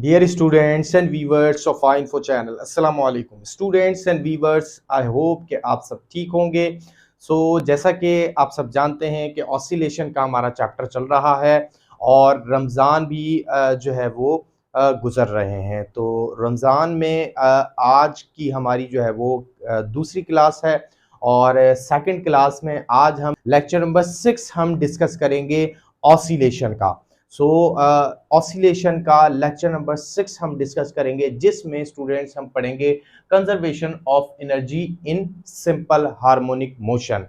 Dear students and viewers of Info Channel, अस्सलामु अलैकुम students and viewers. I hope कि आप सब ठीक होंगे। जैसा कि आप सब जानते हैं कि ऑसिलेशन का हमारा चैप्टर चल रहा है और रमज़ान भी जो है वो गुज़र रहे हैं। तो रमज़ान में आज की हमारी जो है वो दूसरी क्लास है और सेकंड क्लास में आज हम लेक्चर नंबर 6 हम डिस्कस करेंगे ऑसिलेशन का। ऑसिलेशन का लेक्चर नंबर 6 हम डिस्कस करेंगे, जिसमें स्टूडेंट्स हम पढ़ेंगे conservation of energy in simple harmonic motion.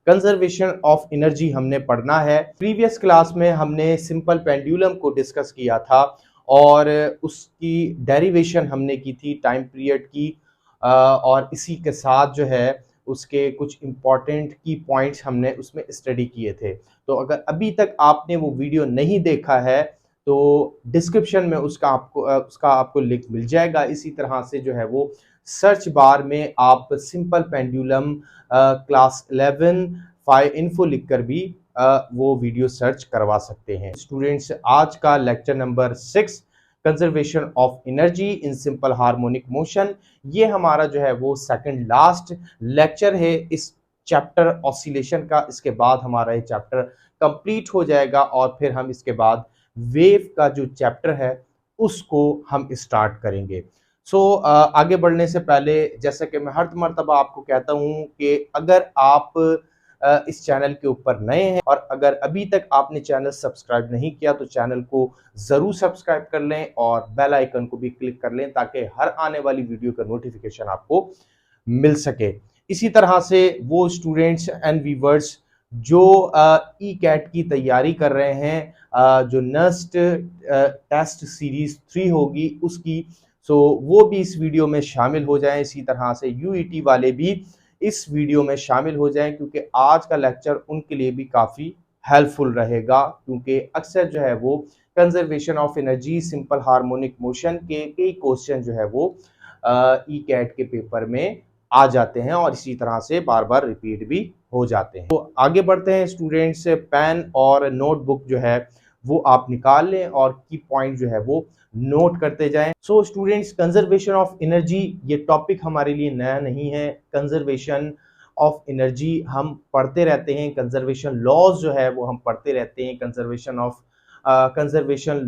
Conservation of energy हमने पढ़ना है। प्रीवियस क्लास में हमने सिंपल पेंडुलम को डिस्कस किया था और उसकी डेरिवेशन हमने की थी टाइम पीरियड की और इसी के साथ जो है उसके कुछ इम्पॉर्टेंट की पॉइंट्स हमने उसमें स्टडी किए थे। तो अगर अभी तक आपने वो वीडियो नहीं देखा है तो डिस्क्रिप्शन में उसका आपको लिंक मिल जाएगा। इसी तरह से जो है वो सर्च बार में आप simple pendulum class 11 five info लिखकर भी वो वीडियो सर्च करवा सकते हैं। स्टूडेंट्स, आज का lecture number 6 conservation of energy in simple harmonic motion, ये हमारा जो है वो सेकंड लास्ट लेक्चर है इस चैप्टर ऑसिलेशन का। इसके बाद हमारा ये चैप्टर कंप्लीट हो जाएगा और फिर हम इसके बाद वेव का जो चैप्टर है उसको हम स्टार्ट करेंगे। आगे बढ़ने से पहले, जैसा कि मैं हर मर्तबा आपको कहता हूं कि अगर आप इस चैनल के ऊपर नए हैं और अगर अभी तक आपने चैनल सब्सक्राइब नहीं किया तो चैनल को ज़रूर सब्सक्राइब कर लें और बेल आइकन को भी क्लिक कर लें ताकि हर आने वाली वीडियो का नोटिफिकेशन आपको मिल सके। इसी तरह से वो स्टूडेंट्स एंड व्यूवर्स जो ई कैट की तैयारी कर रहे हैं, जो नेक्स्ट टेस्ट सीरीज 3 होगी उसकी, वो भी इस वीडियो में शामिल हो जाएं। इसी तरह से यूईटी वाले भी इस वीडियो में शामिल हो जाएं क्योंकि आज का लेक्चर उनके लिए भी काफ़ी हेल्पफुल रहेगा, क्योंकि अक्सर जो है वो conservation of energy simple harmonic motion के कई क्वेश्चन जो है वो ई कैट के पेपर में आ जाते हैं और इसी तरह से बार बार रिपीट भी हो जाते हैं। तो आगे बढ़ते हैं स्टूडेंट्स, पेन और नोटबुक जो है वो आप निकाल लें और की पॉइंट जो है वो नोट करते जाएं। स्टूडेंट्स, कंजर्वेशन ऑफ एनर्जी ये टॉपिक हमारे लिए नया नहीं है। कंजर्वेशन ऑफ एनर्जी हम पढ़ते रहते हैं, कंजर्वेशन लॉज जो है वो हम पढ़ते रहते हैं। कंजर्वेशन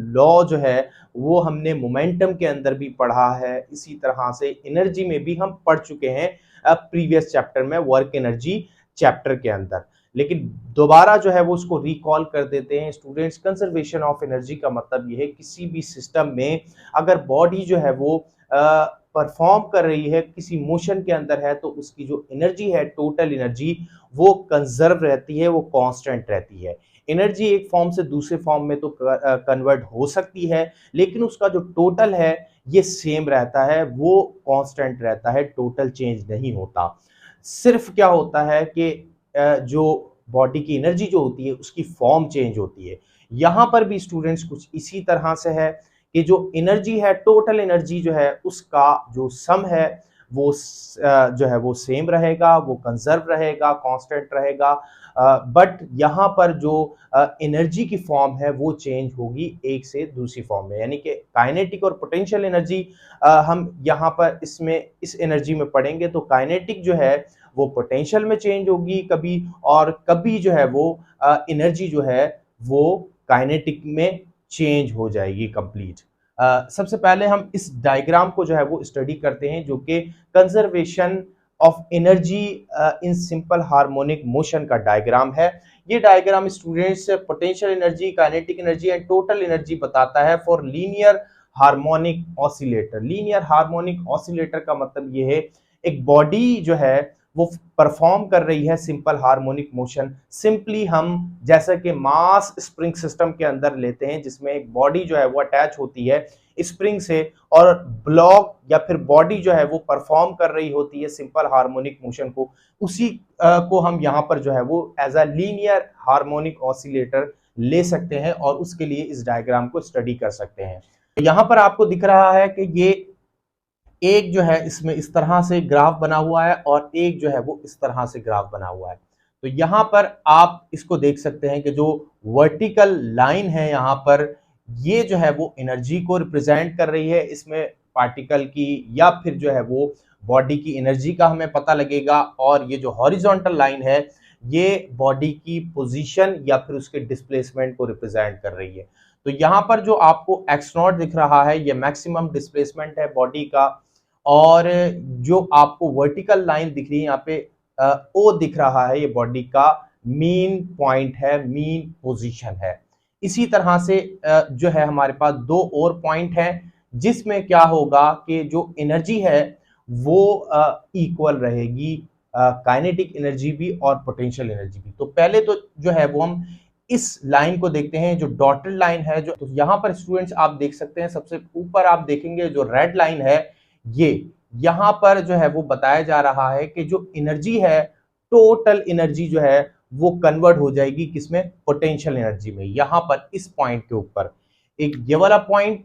लॉ जो है वो हमने मोमेंटम के अंदर भी पढ़ा है। इसी तरह से एनर्जी में भी हम पढ़ चुके हैं प्रीवियस चैप्टर में, वर्क एनर्जी चैप्टर के अंदर। लेकिन दोबारा जो है वो उसको रिकॉल कर देते हैं। स्टूडेंट्स, कंजर्वेशन ऑफ एनर्जी का मतलब ये है किसी भी सिस्टम में अगर बॉडी जो है वो परफॉर्म कर रही है, किसी मोशन के अंदर है, तो उसकी जो एनर्जी है, टोटल एनर्जी, वो कंजर्व रहती है, वो कांस्टेंट रहती है। एनर्जी एक फॉर्म से दूसरे फॉर्म में तो कन्वर्ट हो सकती है, लेकिन उसका जो टोटल है ये सेम रहता है, वो कांस्टेंट रहता है, टोटल चेंज नहीं होता। सिर्फ क्या होता है कि जो बॉडी की एनर्जी जो होती है उसकी फॉर्म चेंज होती है। यहाँ पर भी स्टूडेंट्स कुछ इसी तरह से है कि जो एनर्जी है, टोटल एनर्जी जो है उसका जो सम है वो जो है वो सेम रहेगा, वो कंजर्व रहेगा, कांस्टेंट रहेगा। बट यहाँ पर जो एनर्जी की फॉर्म है वो चेंज होगी एक से दूसरी फॉर्म में, यानी कि काइनेटिक और पोटेंशियल एनर्जी हम यहाँ पर इसमें इस एनर्जी में पढ़ेंगे। तो काइनेटिक जो है वो पोटेंशियल में चेंज होगी कभी, और कभी जो है वो एनर्जी जो है वो काइनेटिक में चेंज हो जाएगी कंप्लीट। सबसे पहले हम इस डायग्राम को जो है वो स्टडी करते हैं, जो कि conservation of energy in simple harmonic motion का डायग्राम है। ये diagram students potential energy, kinetic energy and total energy बताता है for linear harmonic oscillator. Linear harmonic oscillator का मतलब ये है एक बॉडी जो है वो परफॉर्म कर रही है सिंपल हार्मोनिक मोशन। सिंपली हम जैसा कि मास स्प्रिंग सिस्टम के अंदर लेते हैं, जिसमें एक बॉडी जो है वो अटैच होती है स्प्रिंग से, और ब्लॉक या फिर बॉडी जो है वो परफॉर्म कर रही होती है सिंपल हार्मोनिक मोशन को, उसी को हम यहाँ पर जो है वो as a linear harmonic oscillator ले सकते हैं और उसके लिए इस डायग्राम को स्टडी कर सकते हैं। यहाँ पर आपको दिख रहा है कि ये एक जो है इसमें इस तरह से ग्राफ बना हुआ है और एक जो है वो इस तरह से ग्राफ बना हुआ है। तो यहाँ पर आप इसको देख सकते हैं कि जो वर्टिकल लाइन है यहाँ पर ये जो है वो एनर्जी को रिप्रेजेंट कर रही है, इसमें पार्टिकल की या फिर जो है वो बॉडी की एनर्जी का हमें पता लगेगा। और ये जो हॉरिजॉन्टल लाइन है ये बॉडी की पोजीशन या फिर उसके डिस्प्लेसमेंट को रिप्रेजेंट कर रही है। तो यहाँ पर जो आपको एक्स नॉट दिख रहा है ये मैक्सिमम डिस्प्लेसमेंट है बॉडी का, और जो आपको वर्टिकल लाइन दिख रही है यहाँ पे ओ दिख रहा है, ये बॉडी का मीन पॉइंट है, मीन पोजीशन है। इसी तरह से जो है हमारे पास दो और पॉइंट हैं जिसमें क्या होगा कि जो एनर्जी है वो इक्वल रहेगी, काइनेटिक एनर्जी भी और पोटेंशियल एनर्जी भी। तो पहले तो जो है वो हम इस लाइन को देखते हैं, जो डॉटेड लाइन है। जो तो यहाँ पर स्टूडेंट्स आप देख सकते हैं, सबसे ऊपर आप देखेंगे जो रेड लाइन है, ये यहाँ पर जो है वो बताया जा रहा है कि जो एनर्जी है, टोटल एनर्जी जो है वो कन्वर्ट हो जाएगी किसमें, पोटेंशियल एनर्जी में। यहां पर इस पॉइंट के ऊपर एक ये वाला पॉइंट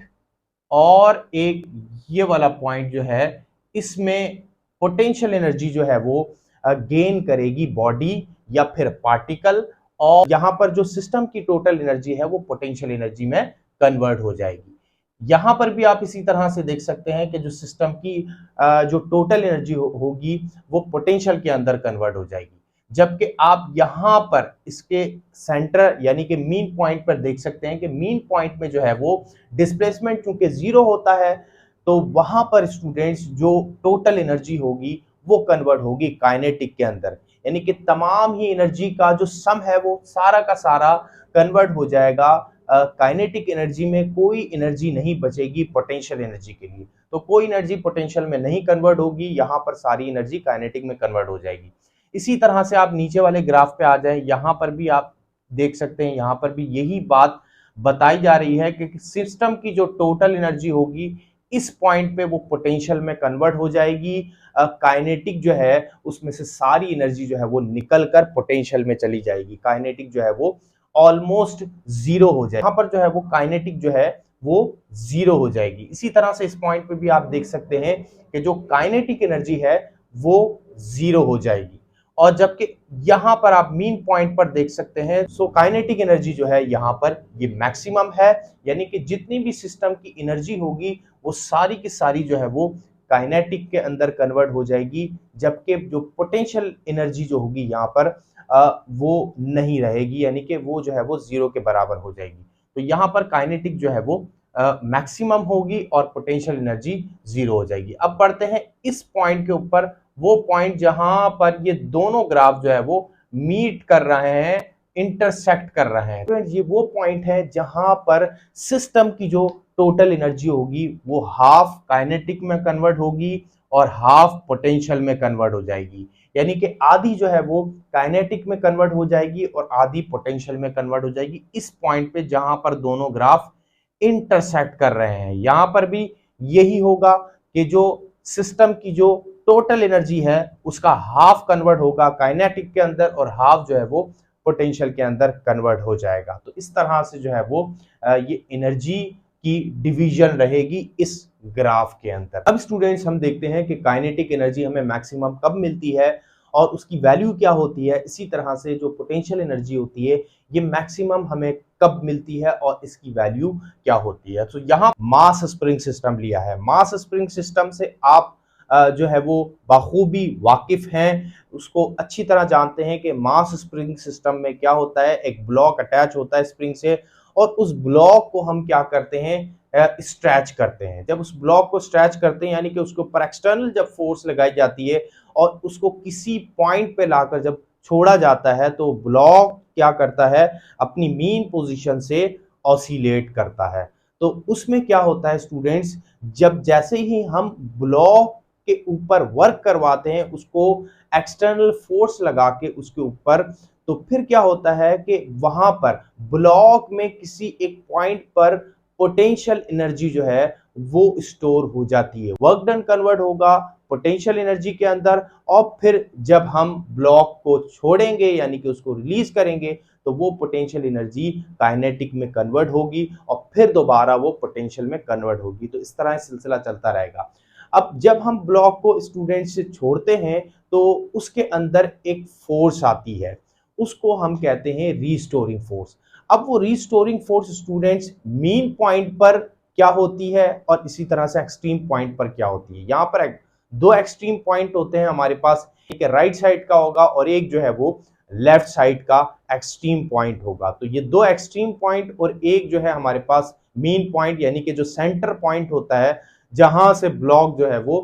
और एक ये वाला पॉइंट जो है, इसमें पोटेंशियल एनर्जी जो है वो गेन करेगी बॉडी या फिर पार्टिकल, और यहां पर जो सिस्टम की टोटल एनर्जी है वो पोटेंशियल एनर्जी में कन्वर्ट हो जाएगी। यहां पर भी आप इसी तरह से देख सकते हैं कि जो सिस्टम की जो टोटल एनर्जी होगी वो पोटेंशियल के अंदर कन्वर्ट हो जाएगी। जबकि आप यहां पर इसके सेंटर यानी कि मीन पॉइंट पर देख सकते हैं कि मीन पॉइंट में जो है वो डिस्प्लेसमेंट चूंकि जीरो होता है, तो वहां पर स्टूडेंट्स जो टोटल एनर्जी होगी वो कन्वर्ट होगी काइनेटिक के अंदर, यानी कि तमाम ही एनर्जी का जो सम है वो सारा का सारा कन्वर्ट हो जाएगा काइनेटिक एनर्जी में। कोई एनर्जी नहीं बचेगी पोटेंशियल एनर्जी के लिए, तो कोई एनर्जी पोटेंशियल में नहीं कन्वर्ट होगी, यहाँ पर सारी एनर्जी काइनेटिक में कन्वर्ट हो जाएगी। इसी तरह से आप नीचे वाले ग्राफ पे आ जाए, यहाँ पर भी आप देख सकते हैं, यहाँ पर भी यही बात बताई जा रही है कि सिस्टम की जो टोटल एनर्जी होगी इस पॉइंट पे वो पोटेंशियल में कन्वर्ट हो जाएगी। काइनेटिक जो है उसमें से सारी एनर्जी जो है वो निकल कर पोटेंशियल में चली जाएगी, काइनेटिक जो है वो ऑलमोस्ट जीरो हो जाए। यहाँ पर जो है वो काइनेटिक जो है वो जीरो हो जाएगी। इसी तरह से इस पॉइंट पे भी आप देख सकते हैं कि जो काइनेटिक एनर्जी है वो जीरो हो जाएगी। और जबकि यहां पर आप मीन पॉइंट पर देख सकते हैं, सो काइनेटिक एनर्जी जो है यहां पर ये मैक्सिमम है, यानी कि जितनी भी सिस्टम की एनर्जी होगी वो सारी की सारी जो है वो काइनेटिक के अंदर कन्वर्ट हो जाएगी। जबकि जो पोटेंशियल एनर्जी जो होगी यहाँ पर वो नहीं रहेगी, यानी कि वो जो है वो जीरो के बराबर हो जाएगी। तो यहाँ पर काइनेटिक जो है वो मैक्सिमम होगी और पोटेंशियल एनर्जी जीरो हो जाएगी। अब बढ़ते हैं इस पॉइंट के ऊपर, वो पॉइंट जहां पर ये दोनों ग्राफ जो है वो मीट कर रहे हैं, इंटरसेक्ट कर रहे हैं। तो ये वो पॉइंट है जहां पर सिस्टम की जो टोटल एनर्जी होगी वो हाफ काइनेटिक में कन्वर्ट होगी और हाफ पोटेंशियल में कन्वर्ट हो जाएगी, यानी कि आधी जो है वो काइनेटिक में कन्वर्ट हो जाएगी और आधी पोटेंशियल में कन्वर्ट हो जाएगी इस पॉइंट पे जहां पर दोनों ग्राफ इंटरसेक्ट कर रहे हैं। यहां पर भी यही होगा कि जो सिस्टम की जो टोटल एनर्जी है उसका हाफ कन्वर्ट होगा काइनेटिक के अंदर और हाफ जो है वो पोटेंशियल के अंदर कन्वर्ट हो जाएगा। तो इस तरह से जो है वो ये एनर्जी की डिवीजन रहेगी इस ग्राफ के अंदर। अब स्टूडेंट्स हम देखते हैं कि काइनेटिक एनर्जी हमें मैक्सिमम कब मिलती है और उसकी वैल्यू क्या होती है। इसी तरह से जो पोटेंशियल एनर्जी होती है ये मैक्सिमम हमें कब मिलती है और इसकी वैल्यू क्या होती है। तो यहाँ मास स्प्रिंग सिस्टम लिया है। मास स्प्रिंग सिस्टम से आप जो है वो बाखूबी वाकिफ हैं, उसको अच्छी तरह जानते हैं कि मास स्प्रिंग सिस्टम में क्या होता है। एक ब्लॉक अटैच होता है स्प्रिंग से और उस ब्लॉक को हम क्या करते हैं, स्ट्रेच करते हैं। जब उस ब्लॉक को स्ट्रेच करते हैं यानी कि उसके ऊपर एक्सटर्नल जब फोर्स लगाई जाती है और उसको किसी पॉइंट पे लाकर जब छोड़ा जाता है तो ब्लॉक क्या करता है, अपनी मीन पोजीशन से ऑसिलेट करता है। तो उसमें क्या होता है स्टूडेंट्स, जब जैसे ही हम ब्लॉक के ऊपर वर्क करवाते हैं उसको एक्सटर्नल फोर्स लगा के उसके ऊपर, तो फिर क्या होता है कि वहां पर ब्लॉक में किसी एक पॉइंट पर पोटेंशियल एनर्जी जो है वो स्टोर हो जाती है, वर्क डन कन्वर्ट होगा पोटेंशियल एनर्जी के अंदर। और फिर जब हम ब्लॉक को छोड़ेंगे यानी कि उसको रिलीज करेंगे तो वो पोटेंशियल एनर्जी काइनेटिक में कन्वर्ट होगी और फिर दोबारा वो पोटेंशियल में कन्वर्ट होगी। तो इस तरह सिलसिला चलता रहेगा। अब जब हम ब्लॉक को स्टूडेंट से छोड़ते हैं तो उसके अंदर एक फोर्स आती है, उसको हम कहते हैं रीस्टोरिंग फोर्स। अब वो restoring force students mean point पर क्या होती है और इसी तरह से एक्सट्रीम पॉइंट पर क्या होती है। यहाँ पर दो एक्सट्रीम पॉइंट होते हैं हमारे पास, एक राइट साइड का होगा और एक जो है वो लेफ्ट साइड का एक्सट्रीम पॉइंट होगा। तो ये दो एक्सट्रीम पॉइंट और एक जो है हमारे पास मीन पॉइंट, यानी कि जो सेंटर पॉइंट होता है जहां से ब्लॉक जो है वो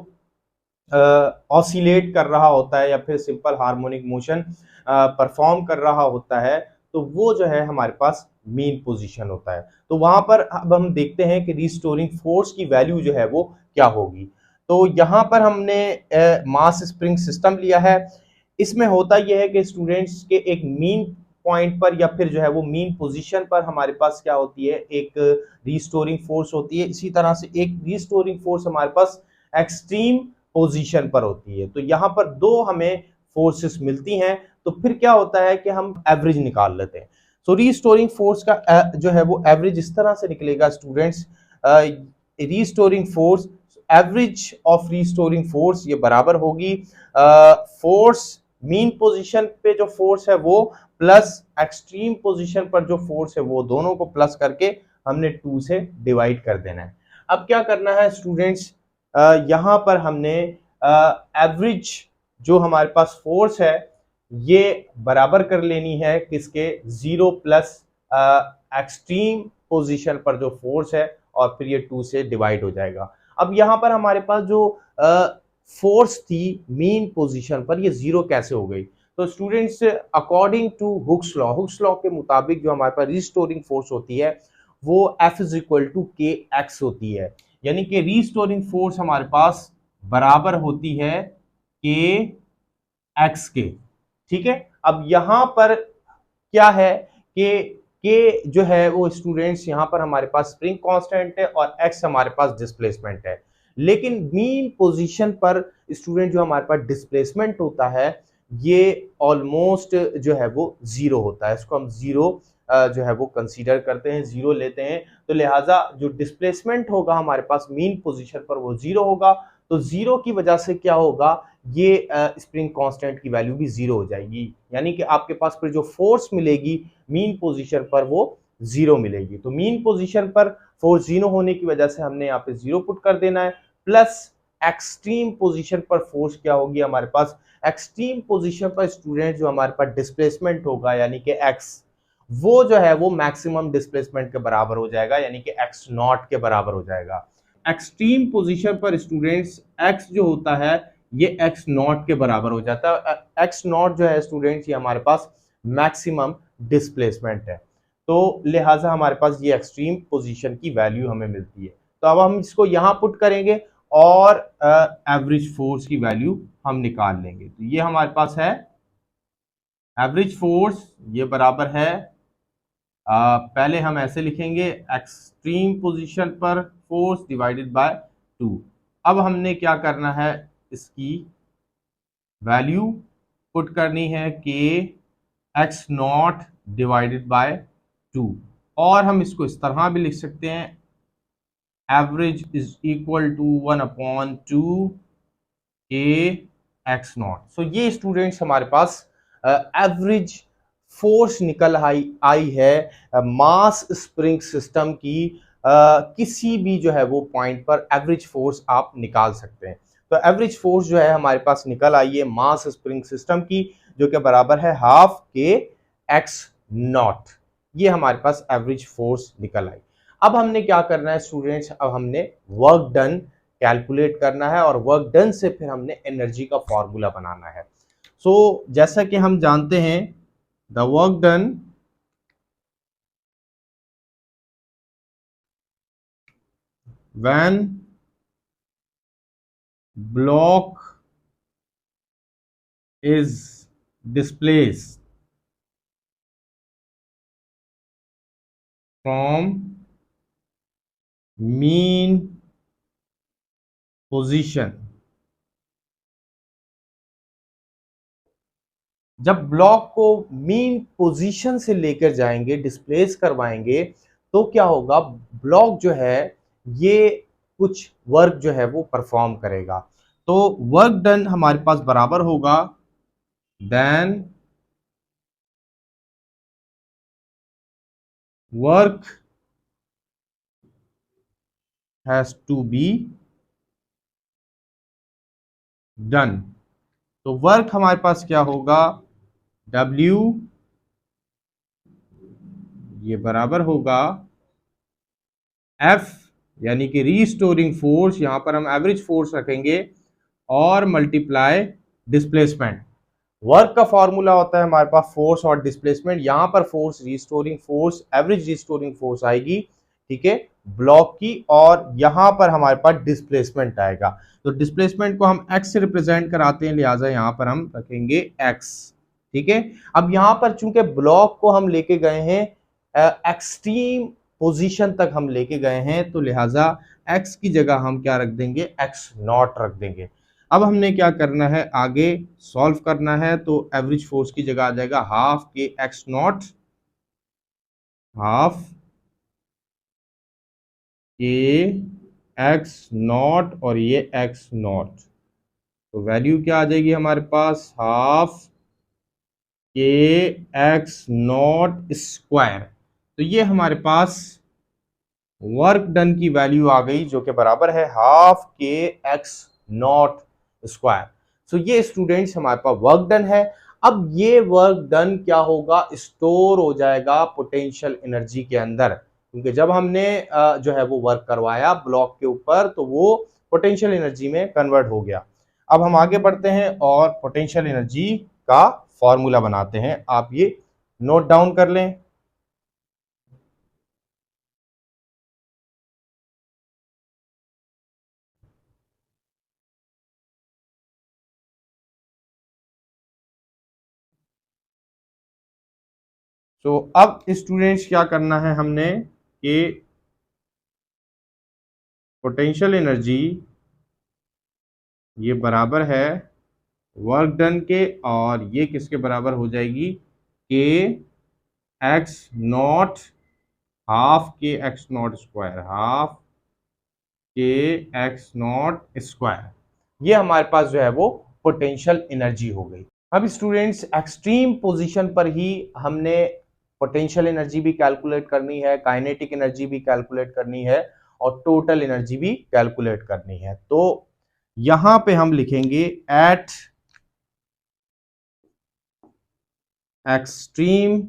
ऑसिलेट कर रहा होता है या फिर सिंपल हार्मोनिक मोशन परफॉर्म कर रहा होता है, तो वो जो है हमारे पास मीन पोजीशन होता है। तो वहां पर अब हम देखते हैं कि रिस्टोरिंग फोर्स की वैल्यू जो है वो क्या होगी। तो यहाँ पर हमने मास स्प्रिंग सिस्टम लिया है। इसमें होता यह है कि स्टूडेंट्स के एक मीन पॉइंट पर या फिर जो है वो मीन पोजीशन पर हमारे पास क्या होती है, एक रिस्टोरिंग फोर्स होती है। इसी तरह से एक रिस्टोरिंग फोर्स हमारे पास एक्सट्रीम पोजीशन पर होती है। तो यहाँ पर दो हमें फोर्सेस मिलती हैं। तो फिर क्या होता है कि हम एवरेज निकाल लेते हैं। सो रीस्टोरिंग फोर्स का जो है वो एवरेज इस तरह से निकलेगा students, restoring force, average of restoring force ये बराबर होगी फोर्स मीन पोजीशन पे जो फोर्स है वो प्लस एक्सट्रीम पोजीशन पर जो फोर्स है वो, दोनों को प्लस करके हमने 2 से डिवाइड कर देना है। अब क्या करना है स्टूडेंट्स, यहाँ पर हमने एवरेज जो हमारे पास फोर्स है ये बराबर कर लेनी है किसके, 0 प्लस एक्सट्रीम पोजीशन पर जो फोर्स है और फिर ये 2 से डिवाइड हो जाएगा। अब यहाँ पर हमारे पास जो फोर्स थी मीन पोजीशन पर, ये 0 कैसे हो गई। तो students according to Hooke's law के मुताबिक जो हमारे पास रिस्टोरिंग फोर्स होती है वो F इज इक्वल टू के एक्स होती है। यानी कि रिस्टोरिंग फोर्स हमारे पास बराबर होती है के एक्स के। ठीक है, अब यहां पर क्या है कि के जो है वो स्टूडेंट्स यहाँ पर हमारे पास स्प्रिंग कांस्टेंट है और एक्स हमारे पास डिस्प्लेसमेंट है। लेकिन मीन पोजीशन पर स्टूडेंट जो हमारे पास डिस्प्लेसमेंट होता है ये ऑलमोस्ट जो है वो 0 होता है। इसको हम 0 जो है वो कंसीडर करते हैं, 0 लेते हैं। तो लिहाजा जो डिस्प्लेसमेंट होगा हमारे पास मीन पोजीशन पर वो 0 होगा। तो 0 की वजह से क्या होगा, ये स्प्रिंग कांस्टेंट की वैल्यू भी 0 हो जाएगी। यानी कि आपके पास फिर जो फोर्स मिलेगी मीन पोजीशन पर वो 0 मिलेगी। तो मीन पोजीशन पर फोर्स 0 होने की वजह से हमने यहाँ पे 0 पुट कर देना है, प्लस एक्सट्रीम पोजीशन पर फोर्स क्या होगी हमारे पास, एक्सट्रीम पोजीशन पर स्टूडेंट जो हमारे पास डिस्प्लेसमेंट होगा यानी कि एक्स, वो जो है वो मैक्सिमम डिस्प्लेसमेंट के बराबर हो जाएगा, यानी कि एक्स नॉट के बराबर हो जाएगा। एक्सट्रीम पोजीशन पर स्टूडेंट्स एक्स जो होता है ये एक्स नॉट के बराबर हो जाता है। एक्स नॉट जो है स्टूडेंट्स ये हमारे पास मैक्सिमम डिस्प्लेसमेंट है। तो लिहाजा हमारे पास ये एक्सट्रीम पोजीशन की वैल्यू हमें मिलती है। तो अब हम इसको यहां पुट करेंगे और एवरेज फोर्स की वैल्यू हम निकाल लेंगे। तो ये हमारे पास है एवरेज फोर्स, ये बराबर है पहले हम ऐसे लिखेंगे एक्सट्रीम पोजीशन पर फोर्स डिवाइडेड बाय 2। अब हमने क्या करना है, इसकी वैल्यू पुट करनी है के एक्स नॉट डिवाइडेड बाय 2, और हम इसको इस तरह भी लिख सकते हैं average is equal to 1/2 k x not. सो ये स्टूडेंट्स हमारे पास एवरेज फोर्स निकल आई है मास स्प्रिंग सिस्टम की। किसी भी जो है वो पॉइंट पर एवरेज फोर्स आप निकाल सकते हैं। तो एवरेज फोर्स जो है हमारे पास निकल आई है मास स्प्रिंग सिस्टम की, जो कि बराबर है हाफ के एक्स नॉट। ये हमारे पास एवरेज फोर्स निकल आई। अब हमने क्या करना है स्टूडेंट्स, अब हमने वर्क डन कैलकुलेट करना है और वर्क डन से फिर हमने एनर्जी का फॉर्मूला बनाना है। सो जैसा कि हम जानते हैं the work done when block is displaced from mean position, जब ब्लॉक को मीन पोजीशन से लेकर जाएंगे, डिस्प्लेस करवाएंगे, तो क्या होगा, ब्लॉक जो है ये कुछ वर्क जो है वो परफॉर्म करेगा। तो वर्क डन हमारे पास बराबर होगा then work has to be done. तो वर्क हमारे पास क्या होगा, W ये बराबर होगा F, यानी कि रीस्टोरिंग फोर्स, यहां पर हम एवरेज फोर्स रखेंगे, और मल्टीप्लाई डिस्प्लेसमेंट। वर्क का फॉर्मूला होता है हमारे पास फोर्स और डिस्प्लेसमेंट, यहां पर force restoring force, average restoring force आएगी, ठीक है, ब्लॉक की, और यहां पर हमारे पास डिस्प्लेसमेंट आएगा। तो डिस्प्लेसमेंट को हम एक्स से रिप्रेजेंट कराते हैं, लिहाजा यहां पर हम रखेंगे एक्स, ठीक है। अब यहां पर चूंकि ब्लॉक को हम लेके गए हैं एक्सट्रीम पोजीशन तक हम लेके गए हैं, तो लिहाजा एक्स की जगह हम क्या रख देंगे, एक्स नॉट रख देंगे। अब हमने क्या करना है, आगे सॉल्व करना है, तो एवरेज फोर्स की जगह आ जाएगा हाफ के एक्स नॉट, हाफ के एक्स नॉट, और ये एक्स नॉट, तो वैल्यू क्या आ जाएगी हमारे पास, हाफ के एक्स नॉट स्क्वायर। तो ये हमारे पास वर्क डन की वैल्यू आ गई, जो कि बराबर है हाफ के एक्स नॉट स्क्वायर। सो ये स्टूडेंट्स हमारे पास वर्क डन है। अब ये वर्क डन क्या होगा, स्टोर हो जाएगा पोटेंशियल एनर्जी के अंदर, क्योंकि जब हमने जो है वो वर्क करवाया ब्लॉक के ऊपर, तो वो पोटेंशियल एनर्जी में कन्वर्ट हो गया। अब हम आगे बढ़ते हैं और पोटेंशियल एनर्जी का फॉर्मूला बनाते हैं, आप ये नोट डाउन कर लें। तो अब स्टूडेंट्स क्या करना है हमने, कि पोटेंशियल एनर्जी ये बराबर है वर्क डन के, और ये किसके बराबर हो जाएगी, के एक्स नॉट, हाफ के एक्स नॉट स्क्वायर, हाफ के एक्स नॉट स्क्वायर। ये हमारे पास जो है वो पोटेंशियल एनर्जी हो गई। अब स्टूडेंट्स एक्सट्रीम पोजीशन पर ही हमने पोटेंशियल एनर्जी भी कैलकुलेट करनी है, काइनेटिक एनर्जी भी कैलकुलेट करनी है, और टोटल एनर्जी भी कैलकुलेट करनी है। तो यहां पे हम लिखेंगे at extreme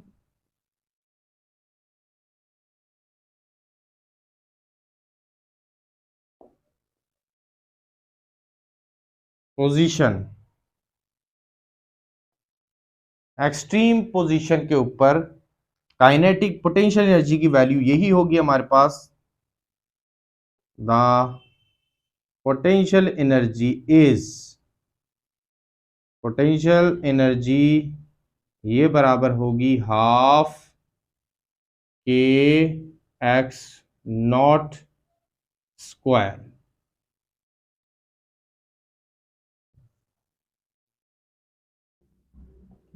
position, extreme position के ऊपर काइनेटिक पोटेंशियल एनर्जी की वैल्यू यही होगी हमारे पास, the potential energy is, potential energy ये बराबर होगी हाफ के एक्स नॉट स्क्वायर।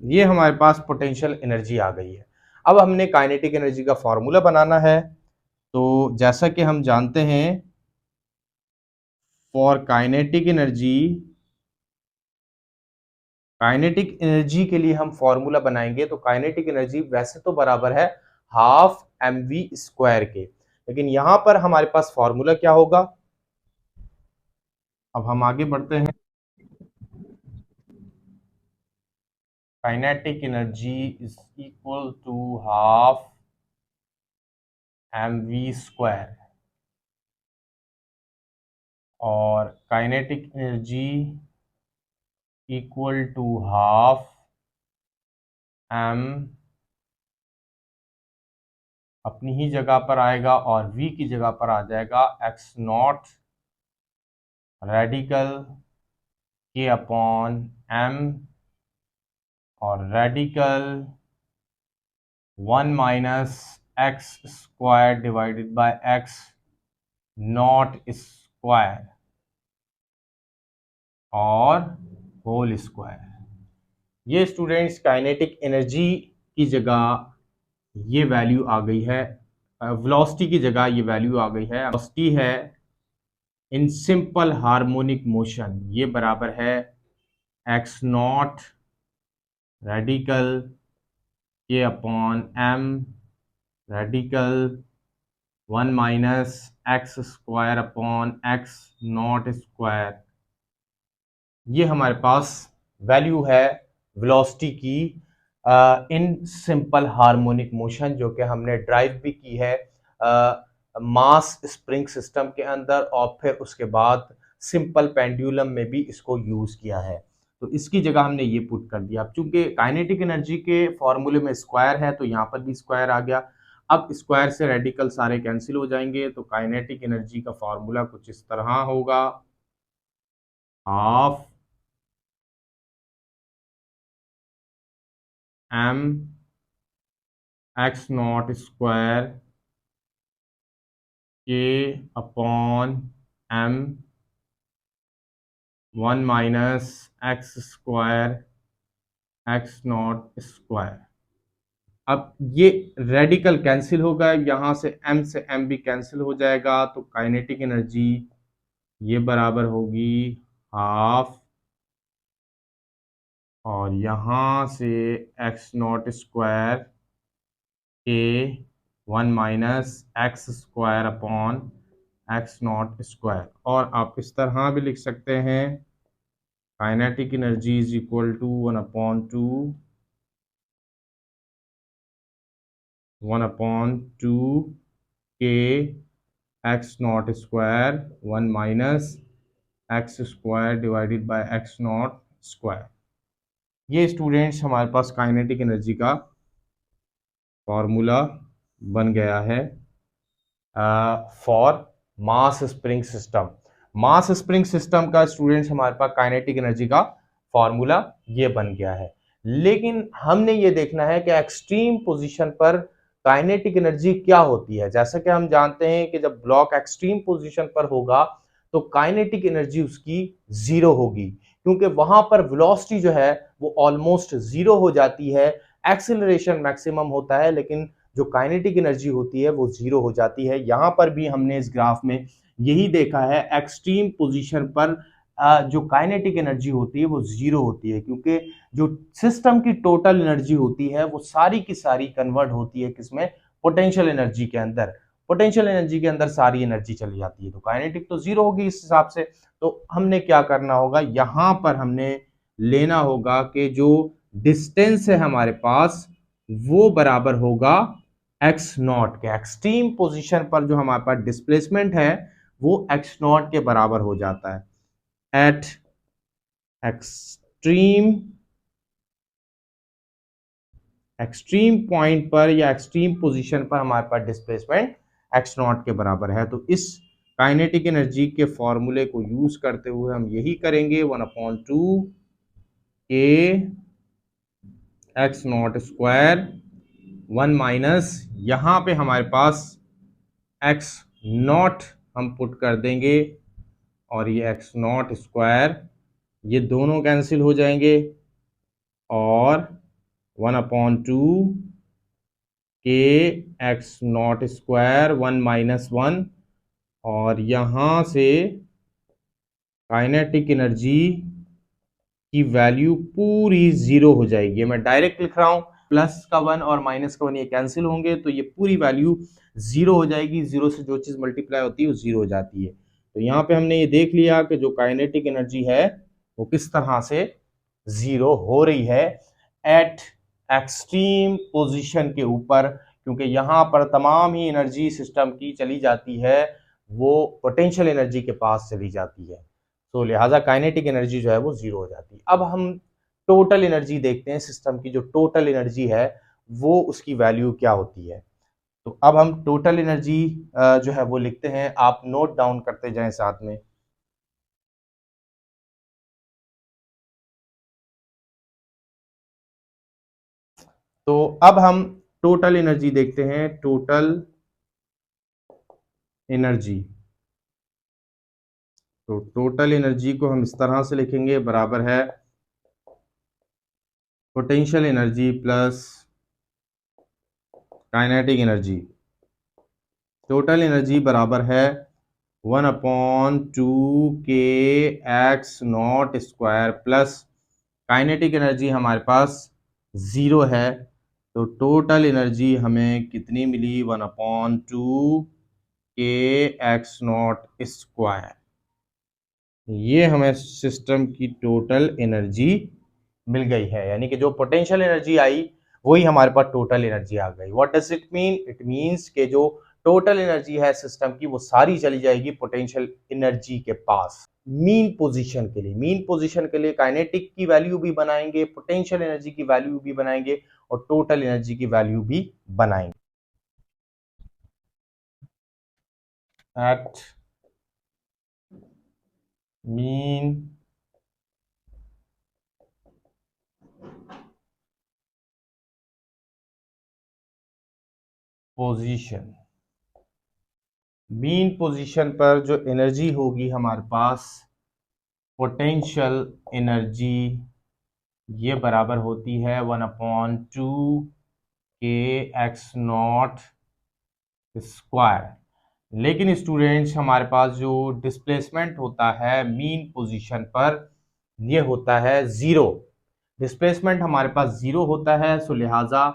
ये हमारे पास पोटेंशियल एनर्जी आ गई है। अब हमने काइनेटिक एनर्जी का फॉर्मूला बनाना है। तो जैसा कि हम जानते हैं, for kinetic energy, kinetic energy के लिए हम फॉर्मूला बनाएंगे, तो काइनेटिक एनर्जी वैसे तो बराबर है हाफ एम वी स्क्वायर के, लेकिन यहां पर हमारे पास फॉर्मूला क्या होगा। अब हम आगे बढ़ते हैं। Kinetic energy is equal to half m v square, और kinetic energy equal to half m अपनी ही जगह पर आएगा, और v की जगह पर आ जाएगा एक्स नॉट रेडिकल के अपॉन m, और radical 1 minus x square divided by x not square और होल स्क्वायर। ये स्टूडेंट्स काइनेटिक एनर्जी की जगह ये वैल्यू आ गई है, वेलोसिटी की जगह ये वैल्यू आ गई है। वेलोसिटी है इन सिंपल हार्मोनिक मोशन, ये बराबर है एक्स नॉट रेडिकल के upon m radical 1 minus x square upon x not square, ये हमारे पास वैल्यू है वेलोसिटी की इन सिंपल हार्मोनिक मोशन, जो कि हमने ड्राइव भी की है मास स्प्रिंग सिस्टम के अंदर, और फिर उसके बाद सिंपल पेंडुलम में भी इसको यूज किया है। तो इसकी जगह हमने ये पुट कर दिया। अब चूंकि काइनेटिक एनर्जी के फॉर्मूले में स्क्वायर है तो यहाँ पर भी स्क्वायर आ गया। अब स्क्वायर से रेडिकल सारे कैंसिल हो जाएंगे, तो काइनेटिक एनर्जी का फॉर्मूला कुछ इस तरह होगा, half m x not square के upon m 1 minus x square x not square. अब ये रेडिकल कैंसिल होगा, यहां से m भी कैंसिल हो जाएगा, तो काइनेटिक एनर्जी ये बराबर होगी हाफ, और यहां से x not square k 1 minus x square upon x not square. और आप इस तरह भी लिख सकते हैं, kinetic energy is equal to 1/2 k x not square 1 minus x square divided by x not square. ये स्टूडेंट्स हमारे पास काइनेटिक एनर्जी का फॉर्मूला बन गया है for mass spring system. Mass spring system का स्टूडेंट्स हमारे पास काइनेटिक एनर्जी का फॉर्मूला ये बन गया है। लेकिन हमने ये देखना है कि एक्सट्रीम पोजीशन पर काइनेटिक एनर्जी क्या होती है। जैसा कि हम जानते हैं कि जब ब्लॉक एक्सट्रीम पोजीशन पर होगा तो काइनेटिक एनर्जी उसकी जीरो होगी, क्योंकि वहां पर वेलोसिटी जो है वो ऑलमोस्ट जीरो हो जाती है। एक्सेलरेशन मैक्सिमम होता है, लेकिन जो काइनेटिक एनर्जी होती है वो जीरो हो जाती है। यहां पर भी हमने इस ग्राफ में यही देखा है, एक्सट्रीम पोजीशन पर जो काइनेटिक एनर्जी होती है वो जीरो होती है, क्योंकि जो सिस्टम की टोटल एनर्जी होती है वो सारी की सारी कन्वर्ट होती है किसमें, पोटेंशियल एनर्जी के अंदर। पोटेंशियल एनर्जी के अंदर सारी एनर्जी चली जाती है, तो काइनेटिक तो जीरो होगी इस हिसाब से। तो हमने क्या करना होगा, यहां पर हमने लेना होगा कि जो डिस्टेंस है हमारे पास वो बराबर होगा एक्स नॉट के। एक्सट्रीम पोजीशन पर जो हमारे पास डिस्प्लेसमेंट है वो एक्स नॉट के बराबर हो जाता है। एट एक्सट्रीम पॉइंट पर या एक्सट्रीम पोजीशन पर हमारे पास डिस्प्लेसमेंट एक्स नॉट के बराबर है। तो इस काइनेटिक एनर्जी के फॉर्मूले को यूज करते हुए हम यही करेंगे, 1/2 k x not square 1 minus, यहां पे हमारे पास एक्स नॉट हम पुट कर देंगे, और ये एक्स नॉट स्क्वायर ये दोनों कैंसिल हो जाएंगे, और 1/2 k x not square 1 minus 1, और यहां से काइनेटिक एनर्जी की वैल्यू पूरी जीरो हो जाएगी। मैं डायरेक्ट लिख रहा हूं, प्लस का 1 और माइनस का 1 ये कैंसिल होंगे, तो ये पूरी वैल्यू जीरो हो जाएगी। जीरो से जो चीज मल्टीप्लाई होती है वो जीरो हो जाती है। तो यहाँ पे हमने ये देख लिया कि जो काइनेटिक एनर्जी है वो किस तरह से जीरो हो रही है एट एक्सट्रीम पोजीशन के ऊपर, क्योंकि यहाँ पर तमाम ही एनर्जी सिस्टम की चली जाती है वो पोटेंशियल एनर्जी के पास चली जाती है। तो लिहाजा काइनेटिक एनर्जी जो है वो जीरो हो जाती है। अब हम टोटल एनर्जी देखते हैं, सिस्टम की जो टोटल एनर्जी है वो उसकी वैल्यू क्या होती है। तो अब हम टोटल एनर्जी जो है वो लिखते हैं, आप नोट डाउन करते जाएं साथ में। तो अब हम टोटल एनर्जी देखते हैं, टोटल एनर्जी। तो टोटल एनर्जी को हम इस तरह से लिखेंगे, बराबर है potential energy plus kinetic energy. Total energy बराबर है 1/2 k x not square plus kinetic energy हमारे पास जीरो है, तो टोटल एनर्जी हमें कितनी मिली, 1/2 के एक्स नॉट स्क्वायर। ये हमें सिस्टम की टोटल एनर्जी मिल गई है, यानी कि जो पोटेंशियल एनर्जी आई वही हमारे पास टोटल एनर्जी आ गई। What does it mean? It means कि जो टोटल एनर्जी है सिस्टम की वो सारी चली जाएगी पोटेंशियल एनर्जी के पास मीन पोजीशन के लिए। मीन पोजीशन के लिए काइनेटिक की वैल्यू भी बनाएंगे, पोटेंशियल एनर्जी की वैल्यू भी बनाएंगे और टोटल एनर्जी की वैल्यू भी बनाएंगे। At mean position, mean position पर जो एनर्जी होगी हमारे पास पोटेंशियल एनर्जी, ये बराबर होती है 1/2 के एक्स नॉट स्क्वायर। लेकिन स्टूडेंट्स हमारे पास जो डिस्प्लेसमेंट होता है मीन पोजीशन पर ये होता है जीरो। डिस्प्लेसमेंट हमारे पास जीरो होता है, सो लिहाजा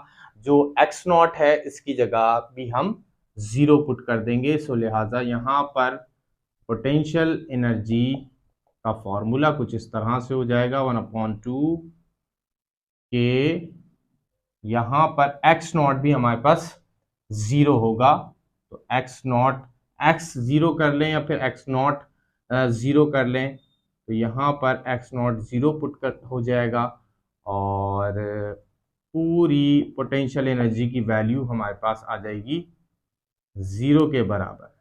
जो एक्स नॉट है इसकी जगह भी हम जीरो पुट कर देंगे। सो लिहाजा यहाँ पर पोटेंशियल एनर्जी का फॉर्मूला कुछ इस तरह से हो जाएगा 1/2 के, यहाँ पर एक्स नॉट भी हमारे पास जीरो होगा, तो एक्स नॉट, एक्स जीरो कर लें या फिर एक्स नॉट जीरो कर लें, तो यहाँ पर एक्स नॉट जीरो पुट कर हो जाएगा और पूरी पोटेंशियल एनर्जी की वैल्यू हमारे पास आ जाएगी जीरो के बराबर।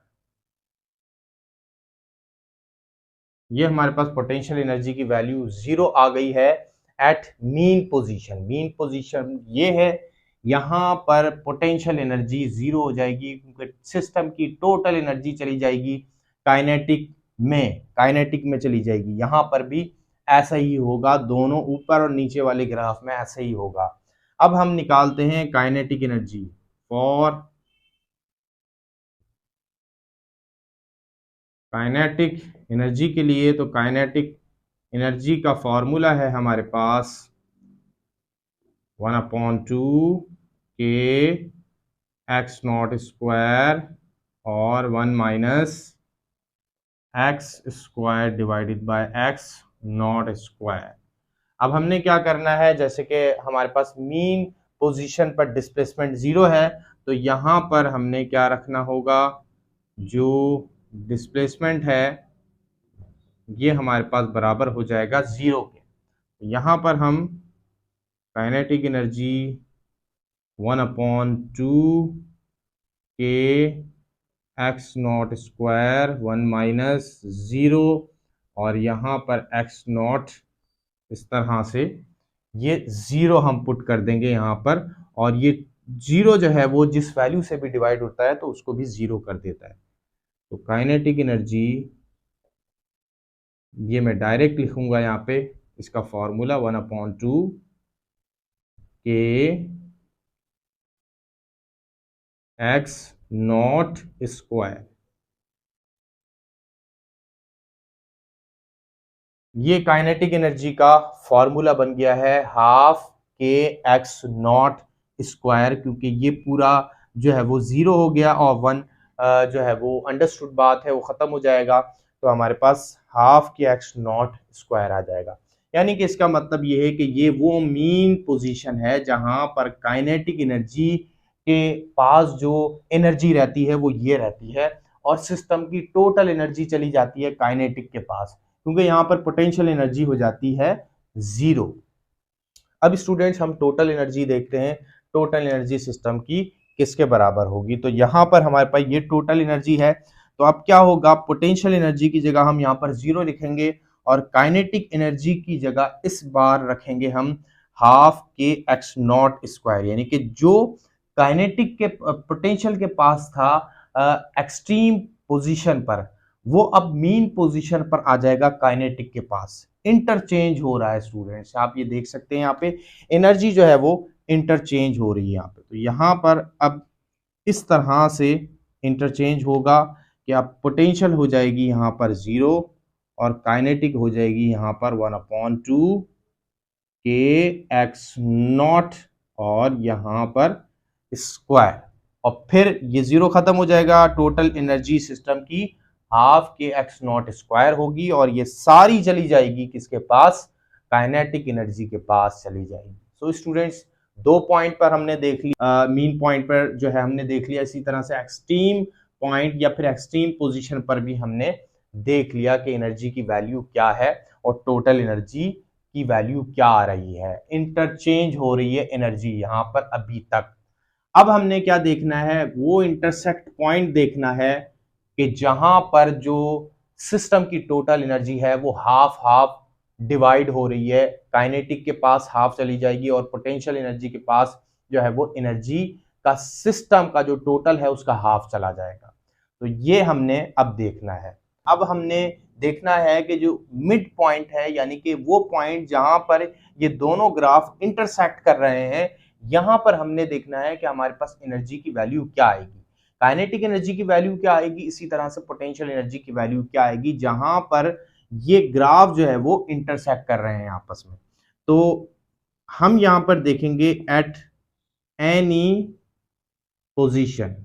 ये हमारे पास पोटेंशियल एनर्जी की वैल्यू जीरो आ गई है at mean position. Mean position ये है, यहाँ पर पोटेंशियल एनर्जी जीरो हो जाएगी क्योंकि सिस्टम की टोटल एनर्जी चली जाएगी काइनेटिक में चली जाएगी। यहाँ पर भी ऐसा ही होगा, दोनों ऊपर और नीचे वाले ग्राफ में ऐसा ही होगा। अब हम निकालते हैं kinetic energy for kinetic energy के लिए। तो काइनेटिक एनर्जी का फॉर्मूला है हमारे पास 1/2 के एक्स नॉट स्क्वायर और 1 - x square divided by x not square. अब हमने क्या करना है, जैसे कि हमारे पास मीन पोजीशन पर डिस्प्लेसमेंट जीरो है, तो यहाँ पर हमने क्या रखना होगा, जो डिस्प्लेसमेंट है ये हमारे पास बराबर हो जाएगा जीरो के। यहाँ पर हम kinetic energy 1/2 k x not square 1 - zero और यहाँ पर एक्स नॉट, इस तरह से ये जीरो हम पुट कर देंगे यहाँ पर, और ये जीरो जो है वो जिस वैल्यू से भी डिवाइड होता है तो उसको भी जीरो कर देता है। तो काइनेटिक एनर्जी ये मैं डायरेक्ट लिखूंगा यहाँ पे, इसका formula 1/2 k x not square. ये काइनेटिक एनर्जी का फॉर्मूला बन गया है हाफ के एक्स नॉट स्क्वायर, क्योंकि ये पूरा जो है वो जीरो हो गया और वन जो है वो अंडरस्टूड बात है वो खत्म हो जाएगा, तो हमारे पास हाफ के एक्स नॉट स्क्वायर आ जाएगा। यानी कि इसका मतलब ये है कि ये वो मीन पोजीशन है जहां पर काइनेटिक एनर्जी के पास जो एनर्जी रहती है वो ये रहती है और सिस्टम की टोटल एनर्जी चली जाती है काइनेटिक के पास, क्योंकि यहाँ पर पोटेंशियल एनर्जी हो जाती है जीरो। अब स्टूडेंट्स हम टोटल एनर्जी देखते हैं, टोटल एनर्जी सिस्टम की किसके बराबर होगी। तो यहाँ पर हमारे पास ये टोटल एनर्जी है, तो अब क्या होगा, पोटेंशियल एनर्जी की जगह हम यहाँ पर जीरो लिखेंगे और काइनेटिक एनर्जी की जगह इस बार रखेंगे हम हाफ के एक्स नॉट स्क्वायर, यानी कि जो काइनेटिक के पोटेंशियल के पास था एक्सट्रीम पोजीशन पर, वो अब मीन पोजीशन पर आ जाएगा काइनेटिक के पास। इंटरचेंज हो रहा है स्टूडेंट्स, आप ये देख सकते हैं यहाँ पे एनर्जी जो है वो इंटरचेंज हो रही है यहाँ पे। तो यहाँ पर अब इस तरह से इंटरचेंज होगा कि अब पोटेंशियल हो जाएगी यहाँ पर जीरो और काइनेटिक हो जाएगी यहाँ पर 1/2 के एक्स नॉट और यहाँ पर स्क्वायर, और फिर ये जीरो खत्म हो जाएगा, टोटल एनर्जी सिस्टम की हाफ के एक्स नॉट स्क्वायर होगी, और ये सारी चली जाएगी किसके पास, काइनेटिक एनर्जी के पास चली जाएगी। सो स्टूडेंट्स, दो पॉइंट पर हमने देख लिया, मीन पॉइंट पर जो है हमने देख लिया, इसी तरह से एक्सट्रीम पॉइंट या फिर एक्सट्रीम पोजीशन पर भी हमने देख लिया कि एनर्जी की वैल्यू क्या है और टोटल एनर्जी की वैल्यू क्या आ रही है, इंटरचेंज हो रही है एनर्जी यहां पर अभी तक। अब हमने क्या देखना है, वो इंटरसेक्ट पॉइंट देखना है कि जहां पर जो सिस्टम की टोटल एनर्जी है वो हाफ हाफ डिवाइड हो रही है, काइनेटिक के पास हाफ चली जाएगी और पोटेंशियल एनर्जी के पास जो है वो एनर्जी का सिस्टम का जो टोटल है उसका हाफ चला जाएगा। तो ये हमने अब देखना है। अब हमने देखना है कि जो मिड पॉइंट है, यानी कि वो पॉइंट जहां पर ये दोनों ग्राफ इंटरसेक्ट कर रहे हैं, यहां पर हमने देखना है कि हमारे पास एनर्जी की वैल्यू क्या आएगी, काइनेटिक एनर्जी की वैल्यू क्या आएगी, इसी तरह से पोटेंशियल एनर्जी की वैल्यू क्या आएगी जहां पर ये ग्राफ जो है वो इंटरसेक्ट कर रहे हैं आपस में। तो हम यहां पर देखेंगे एट एनी पोजीशन,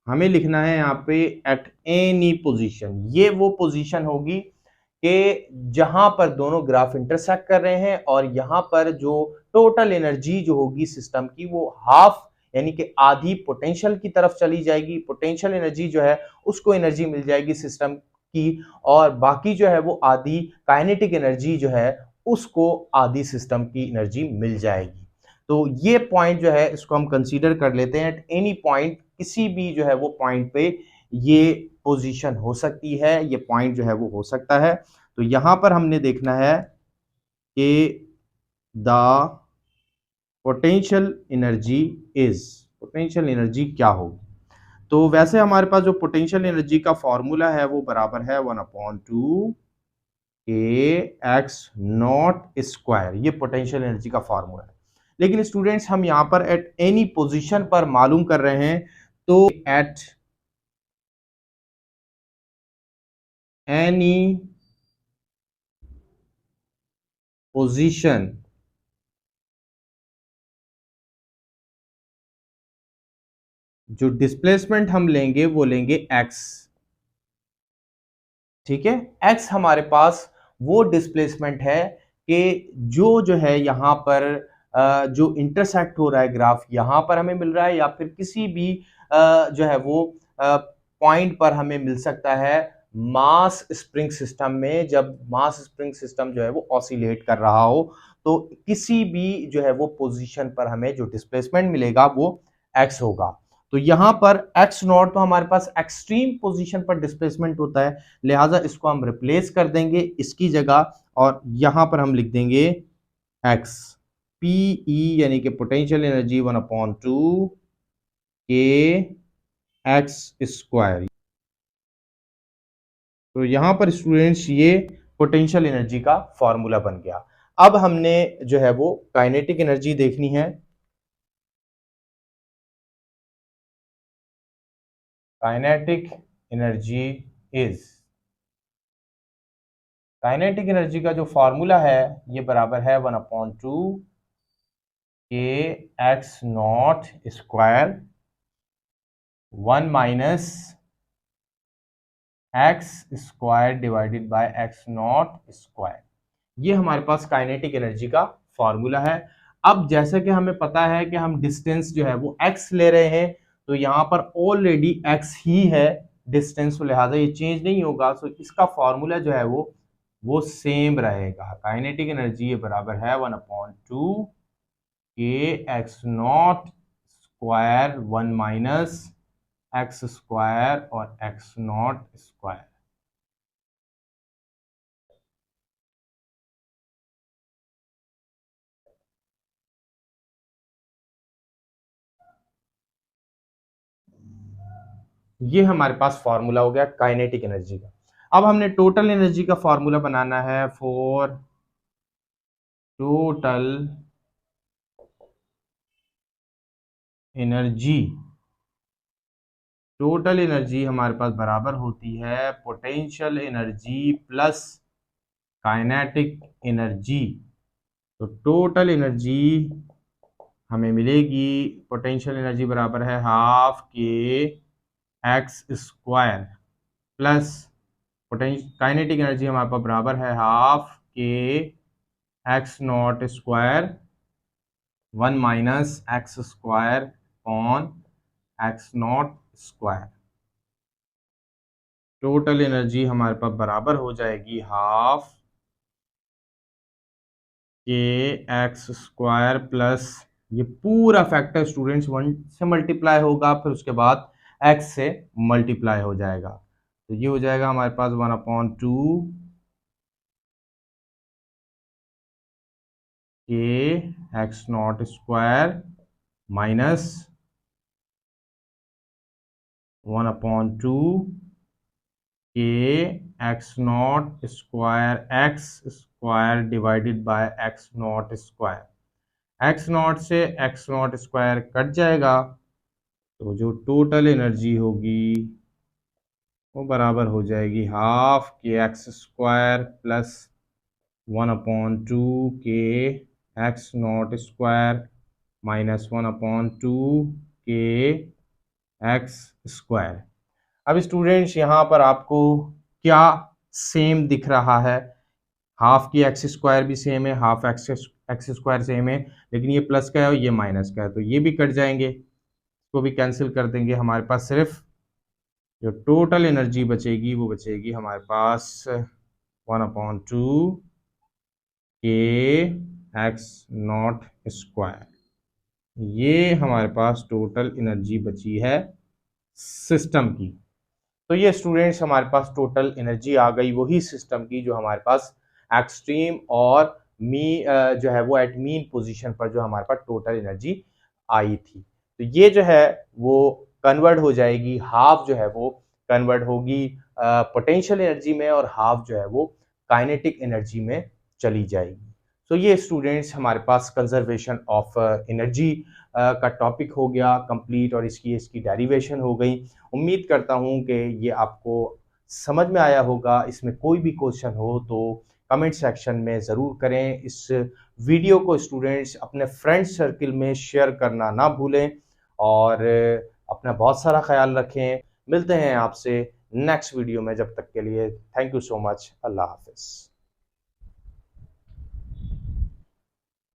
हमें लिखना है यहाँ पे एट एनी पोजीशन, ये वो पोजीशन होगी कि जहां पर दोनों ग्राफ इंटरसेक्ट कर रहे हैं और यहां पर जो टोटल एनर्जी जो होगी सिस्टम की वो हाफ यानी कि आधी पोटेंशियल की तरफ चली जाएगी, पोटेंशियल एनर्जी जो है उसको एनर्जी मिल जाएगी सिस्टम की, और बाकी जो है वो आधी काइनेटिक एनर्जी जो है उसको आधी सिस्टम की एनर्जी मिल जाएगी। तो ये पॉइंट जो है इसको हम कंसीडर कर लेते हैं एट एनी पॉइंट, किसी भी जो है वो पॉइंट पे ये पोजीशन हो सकती है, ये पॉइंट जो है वो हो सकता है। तो यहां पर हमने देखना है कि the potential energy is, potential energy क्या होगी। तो वैसे हमारे पास जो पोटेंशियल एनर्जी का फॉर्मूला है वो बराबर है 1/2 के एक्स नॉट स्क्वायर, ये पोटेंशियल एनर्जी का फॉर्मूला है। लेकिन स्टूडेंट्स हम यहां पर एट एनी पोजीशन पर मालूम कर रहे हैं, तो एट एनी पोजीशन जो डिस्प्लेसमेंट हम लेंगे वो लेंगे x, ठीक है। x हमारे पास वो डिस्प्लेसमेंट है कि जो है यहां पर जो इंटरसेक्ट हो रहा है ग्राफ यहां पर हमें मिल रहा है, या फिर किसी भी जो है वो पॉइंट पर हमें मिल सकता है मास स्प्रिंग सिस्टम में, जब मास स्प्रिंग सिस्टम जो है वो ऑसिलेट कर रहा हो, तो किसी भी जो है वो पोजीशन पर हमें जो डिस्प्लेसमेंट मिलेगा वो x होगा। तो यहां पर x नॉट तो हमारे पास एक्सट्रीम पोजीशन पर डिस्प्लेसमेंट होता है, लिहाजा इसको हम रिप्लेस कर देंगे इसकी जगह, और यहां पर हम लिख देंगे x PE यानी कि potential energy 1/2 k x square. तो यहां पर स्टूडेंट्स ये पोटेंशियल एनर्जी का फॉर्मूला बन गया। अब हमने जो है वो काइनेटिक एनर्जी देखनी है। Kinetic energy is, kinetic energy का जो फॉर्मूला है ये बराबर है 1/2 k x not square 1 minus x square divided by x not square. ये हमारे पास काइनेटिक एनर्जी का फॉर्मूला है। अब जैसे कि हमें पता है कि हम डिस्टेंस जो है वो x ले रहे हैं, तो यहां पर ऑलरेडी x ही है डिस्टेंस, तो लिहाजा ये चेंज नहीं होगा। सो इसका फॉर्मूला जो है वो सेम रहेगा। काइनेटिक एनर्जी ये बराबर है 1/2 k x not square 1 minus x square और एक्स नॉट स्क्वायर। ये हमारे पास फॉर्मूला हो गया काइनेटिक एनर्जी का। अब हमने टोटल एनर्जी का फॉर्मूला बनाना है for total energy. Total energy हमारे पास बराबर होती है potential energy plus kinetic energy. तो टोटल एनर्जी हमें मिलेगी पोटेंशियल एनर्जी बराबर है हाफ के x square plus kinetic energy हमारे पास बराबर है हाफ के x not square 1 minus x square on x not square. Total energy हमारे पास बराबर हो जाएगी हाफ के एक्स स्क्वायर प्लस ये पूरा फैक्टर स्टूडेंट्स 1 से मल्टीप्लाई होगा, फिर उसके बाद एक्स से मल्टीप्लाई हो जाएगा, तो ये हो जाएगा हमारे पास 1/2 k x not square minus 1/2 k x not square x square divided by x not square. X not से एक्स नॉट स्क्वायर कट जाएगा, तो जो टोटल एनर्जी होगी वो बराबर हो जाएगी हाफ के x square plus 1/2 k x not square minus 1/2 k x square. अब स्टूडेंट्स यहाँ पर आपको क्या सेम दिख रहा है? हाफ की एक्स स्क्वायर भी सेम है, हाफ एक्स स्क्वायर सेम है, लेकिन ये प्लस का है और ये माइनस का है, तो ये भी कट जाएंगे, इसको भी कैंसिल कर देंगे। हमारे पास सिर्फ जो टोटल एनर्जी बचेगी वो बचेगी हमारे पास 1/2 के एक्स नॉट स्क्वायर। ये हमारे पास टोटल एनर्जी बची है सिस्टम की। तो ये स्टूडेंट्स हमारे पास टोटल एनर्जी आ गई वही सिस्टम की जो हमारे पास एक्सट्रीम और जो है वो एट मीन पोजीशन पर जो हमारे पास टोटल एनर्जी आई थी। तो ये जो है वो कन्वर्ट हो जाएगी, हाफ जो है वो कन्वर्ट होगी पोटेंशियल एनर्जी में और हाफ जो है वो काइनेटिक एनर्जी में चली जाएगी। तो ये स्टूडेंट्स हमारे पास कंजर्वेशन ऑफ एनर्जी का टॉपिक हो गया कंप्लीट और इसकी डेरिवेशन हो गई। उम्मीद करता हूँ कि ये आपको समझ में आया होगा। इसमें कोई भी क्वेश्चन हो तो कमेंट सेक्शन में ज़रूर करें। इस वीडियो को स्टूडेंट्स अपने फ्रेंड सर्कल में शेयर करना ना भूलें और अपना बहुत सारा ख्याल रखें। मिलते हैं आपसे नेक्स्ट वीडियो में, जब तक के लिए थैंक यू सो मच। अल्लाह हाफिज़।